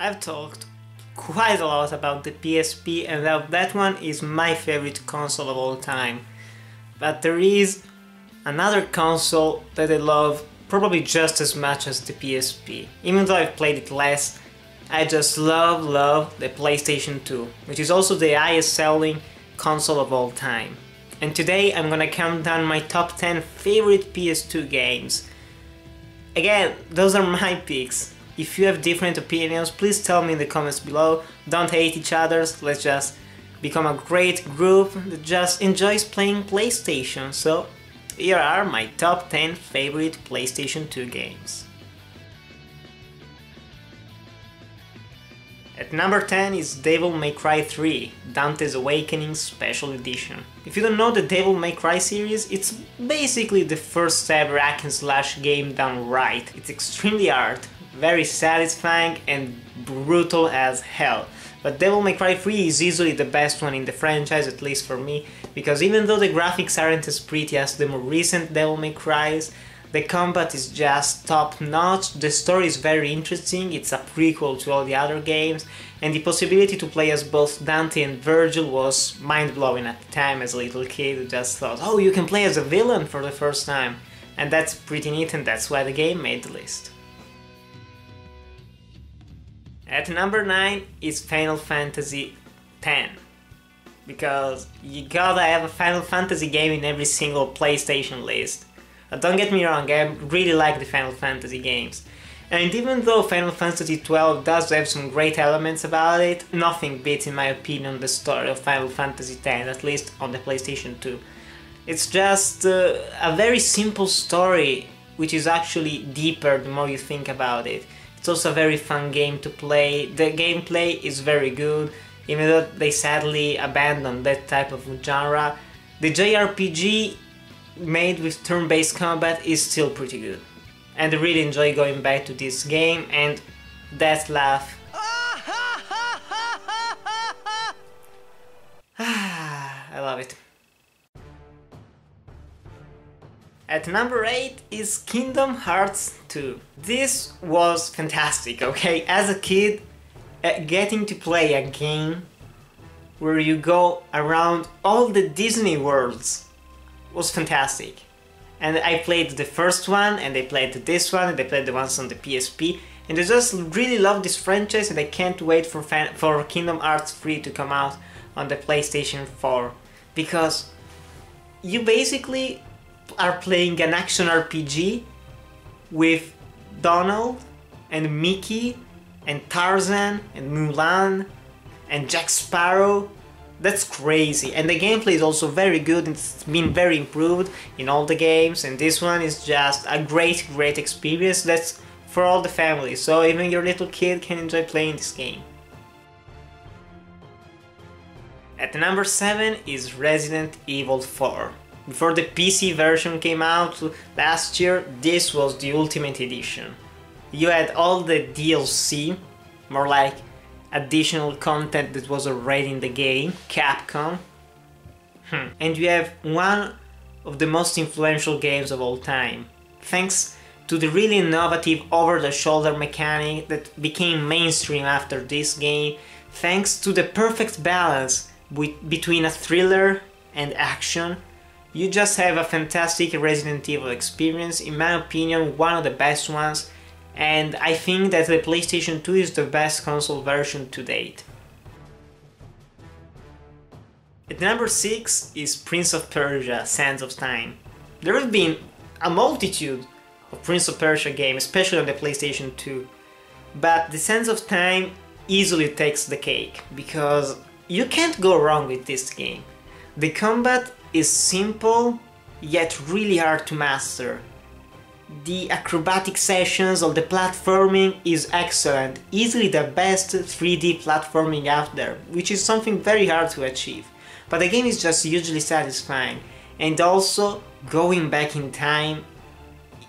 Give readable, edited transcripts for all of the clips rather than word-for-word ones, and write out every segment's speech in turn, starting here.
I've talked quite a lot about the PSP, and that one is my favorite console of all time. But there is another console that I love probably just as much as the PSP. Even though I've played it less, I just love the PlayStation 2, which is also the highest selling console of all time. And today I'm gonna count down my top 10 favorite PS2 games. Again, those are my picks. If you have different opinions, please tell me in the comments below. Don't hate each other, let's just become a great group that just enjoys playing PlayStation. So here are my top 10 favorite PlayStation 2 games. At number 10 is Devil May Cry 3, Dante's Awakening Special Edition. If you don't know the Devil May Cry series, it's basically the first ever hack and slash game done right. It's extremely hard, very satisfying and brutal as hell. But Devil May Cry 3 is easily the best one in the franchise, at least for me, because even though the graphics aren't as pretty as the more recent Devil May Crys, the combat is just top notch, the story is very interesting, it's a prequel to all the other games, and the possibility to play as both Dante and Virgil was mind-blowing at the time as a little kid who just thought, oh, you can play as a villain for the first time. And that's pretty neat, and that's why the game made the list. At number 9 is Final Fantasy X, because you gotta have a Final Fantasy game in every single PlayStation list. Don't get me wrong, I really like the Final Fantasy games. And even though Final Fantasy XII does have some great elements about it, nothing beats, in my opinion, the story of Final Fantasy X, at least on the PlayStation 2. It's just a very simple story, which is actually deeper the more you think about it. It's also a very fun game to play, the gameplay is very good, even though they sadly abandoned that type of genre. The JRPG made with turn-based combat is still pretty good. And I really enjoy going back to this game, and that laugh. I love it. At number 8 is Kingdom Hearts 2. This was fantastic, okay? As a kid, getting to play a game where you go around all the Disney worlds was fantastic. And I played the first one, and I played this one, and I played the ones on the PSP, and I just really love this franchise, and I can't wait for Kingdom Hearts 3 to come out on the PlayStation 4, because you basically are playing an action RPG with Donald and Mickey and Tarzan and Mulan and Jack Sparrow. That's crazy, and the gameplay is also very good, it's been very improved in all the games, and this one is just a great experience that's for all the family, so even your little kid can enjoy playing this game. At number 7 is Resident Evil 4. Before the PC version came out last year, this was the Ultimate Edition. You had all the DLC, more like additional content that was already in the game, Capcom. And you have one of the most influential games of all time, thanks to the really innovative over-the-shoulder mechanic that became mainstream after this game, thanks to the perfect balance between a thriller and action. You just have a fantastic Resident Evil experience, in my opinion one of the best ones, and I think that the PlayStation 2 is the best console version to date. At number 6 is Prince of Persia: Sands of Time. There have been a multitude of Prince of Persia games, especially on the PlayStation 2, but the Sands of Time easily takes the cake, because you can't go wrong with this game. The combat is simple, yet really hard to master. The acrobatic sessions of the platforming is excellent, easily the best 3D platforming out there, which is something very hard to achieve. But the game is just hugely satisfying, and also going back in time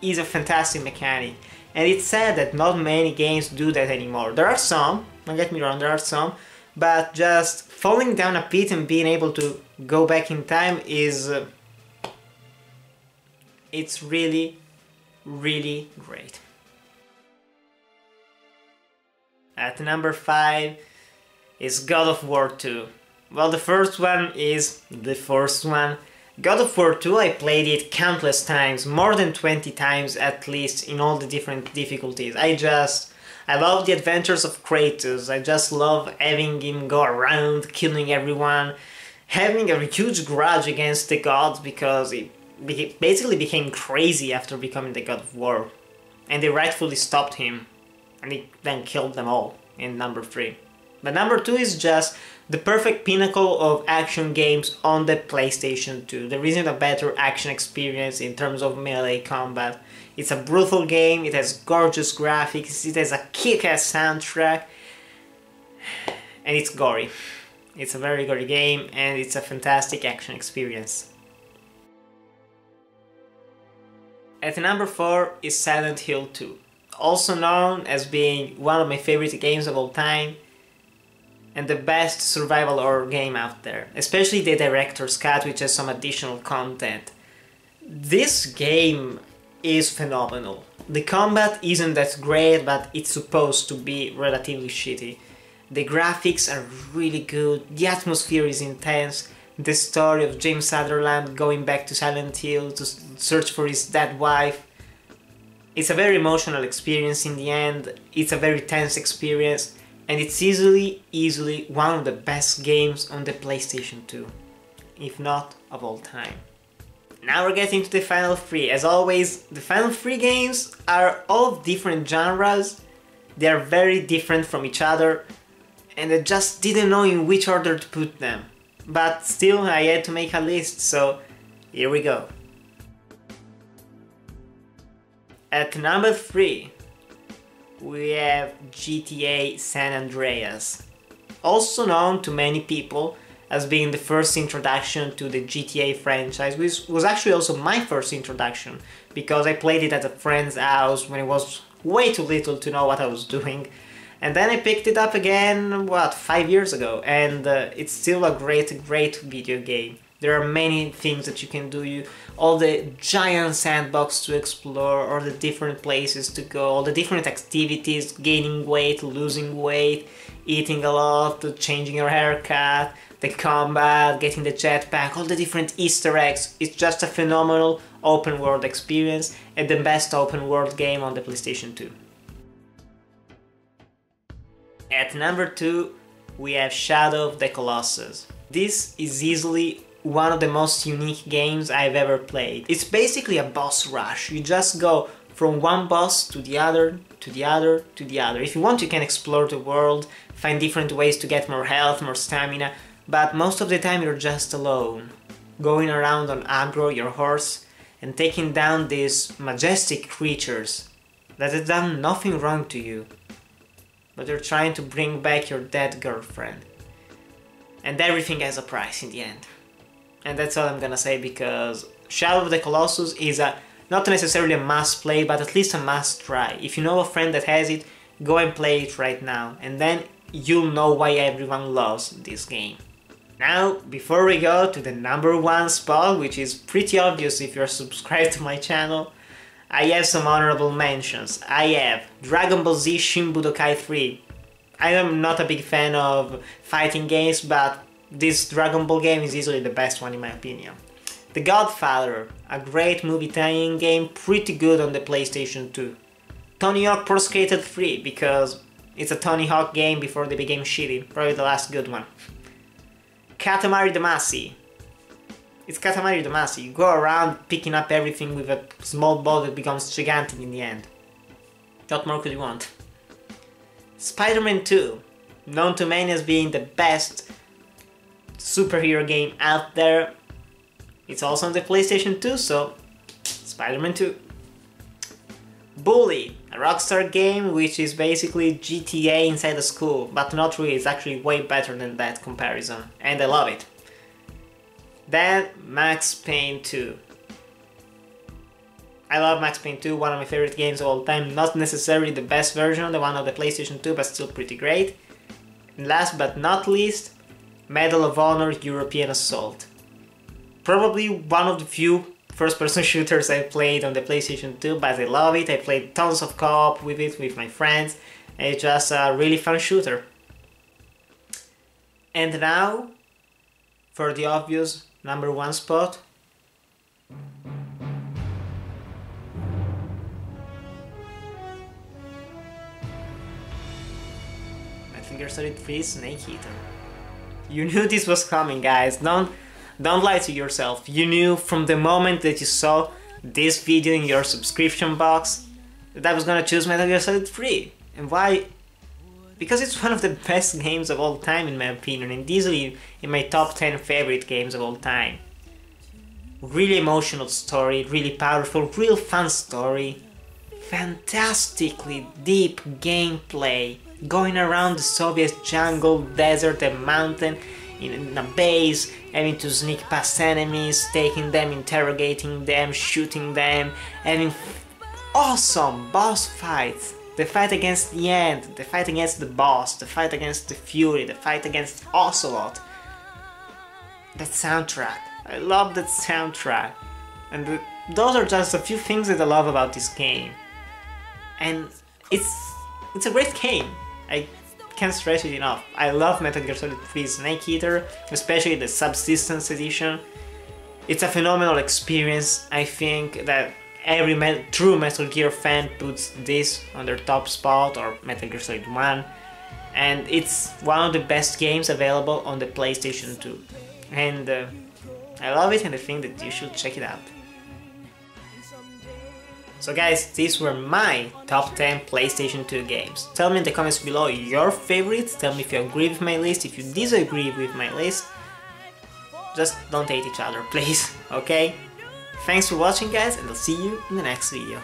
is a fantastic mechanic. And it's sad that not many games do that anymore. There are some, don't get me wrong, there are some, but just falling down a pit and being able to go back in time is... it's really great. At number 5 is God of War 2. Well, the first one is the first one. God of War 2, I played it countless times, more than 20 times at least, in all the different difficulties. I love the adventures of Kratos. I just love having him go around, killing everyone, having a huge grudge against the gods because he basically became crazy after becoming the God of War. And they rightfully stopped him, and he then killed them all in number 3. But number 2 is just the perfect pinnacle of action games on the PlayStation 2. There isn't a better action experience in terms of melee combat. It's a brutal game, it has gorgeous graphics, it has a kick-ass soundtrack, and it's gory. It's a very gory game, and it's a fantastic action experience. At number 4 is Silent Hill 2, also known as being one of my favorite games of all time, and the best survival horror game out there, especially the director's cut, which has some additional content. This game is phenomenal. The combat isn't that great, but it's supposed to be relatively shitty. The graphics are really good, the atmosphere is intense, the story of James Sutherland going back to Silent Hill to search for his dead wife. It's a very emotional experience in the end, it's a very tense experience, and it's easily one of the best games on the PlayStation 2, if not of all time. Now we're getting to the final 3. As always, the final 3 games are all different genres, they are very different from each other, and I just didn't know in which order to put them. But still, I had to make a list, so here we go. At number 3, we have GTA San Andreas, also known to many people as being the first introduction to the GTA franchise, which was actually also my first introduction, because I played it at a friend's house when I was way too little to know what I was doing. And then I picked it up again, 5 years ago, and it's still a great video game. There are many things that you can do, all the giant sandbox to explore, all the different places to go, all the different activities, gaining weight, losing weight, eating a lot, changing your haircut, the combat, getting the jetpack, all the different Easter eggs. It's just a phenomenal open world experience and the best open world game on the PlayStation 2. At number 2, we have Shadow of the Colossus. This is easily one of the most unique games I've ever played. It's basically a boss rush. You just go from one boss to the other, to the other, to the other. If you want, you can explore the world, find different ways to get more health, more stamina, but most of the time you're just alone, going around on aggro, your horse, and taking down these majestic creatures that have done nothing wrong to you, but they're trying to bring back your dead girlfriend. And everything has a price in the end. And that's all I'm gonna say, because Shadow of the Colossus is not necessarily a must play, but at least a must try. If you know a friend that has it, go and play it right now, and then you'll know why everyone loves this game. Now, before we go to the number 1 spot, which is pretty obvious if you're subscribed to my channel, I have some honorable mentions. I have Dragon Ball Z Shin Budokai 3. I am not a big fan of fighting games, but this Dragon Ball game is easily the best one in my opinion. The Godfather, a great movie tie-in game, pretty good on the PlayStation 2. Tony Hawk Pro Skater 3, because it's a Tony Hawk game before they became shitty, probably the last good one. Katamari Damacy. It's Katamari Damacy, you go around picking up everything with a small ball that becomes gigantic in the end. What more could you want? Spider-Man 2, known to many as being the best superhero game out there. It's also on the PlayStation 2, so Spider-Man 2. Bully, a Rockstar game which is basically GTA inside a school, but not really, it's actually way better than that comparison, and I love it. Then Max Payne 2. I love Max Payne 2, one of my favorite games of all time, not necessarily the best version, the one of the PlayStation 2, but still pretty great. And last but not least, Medal of Honor European Assault. Probably one of the few first-person shooters I played on the PlayStation 2, but I love it. I played tons of co-op with it with my friends, It's just a really fun shooter. And now, for the obvious #1 spot. Metal Gear Solid 3 Snake Eater. You knew this was coming, guys. Don't lie to yourself. You knew from the moment that you saw this video in your subscription box that I was gonna choose Metal Gear Solid 3. And why? Because it's one of the best games of all time in my opinion, and easily in my top 10 favorite games of all time. Really emotional story, really powerful, real fun story, fantastically deep gameplay, going around the Soviet jungle, desert and mountain in a base, having to sneak past enemies, taking them, interrogating them, shooting them, having awesome boss fights. The fight against the End, the fight against the boss, the fight against the Fury, the fight against Ocelot. That soundtrack, I love that soundtrack. And those are just a few things that I love about this game. And it's a great game. I can't stress it enough. I love Metal Gear Solid 3 Snake Eater, especially the Subsistence Edition. It's a phenomenal experience. I think that every true Metal Gear fan puts this on their top spot, or Metal Gear Solid 1, and it's one of the best games available on the PlayStation 2, and I love it, and I think that you should check it out. So guys, these were my top 10 PlayStation 2 games. Tell me in the comments below your favorites, tell me if you agree with my list, if you disagree with my list. Just don't hate each other, please, okay? Thanks for watching, guys, and I'll see you in the next video.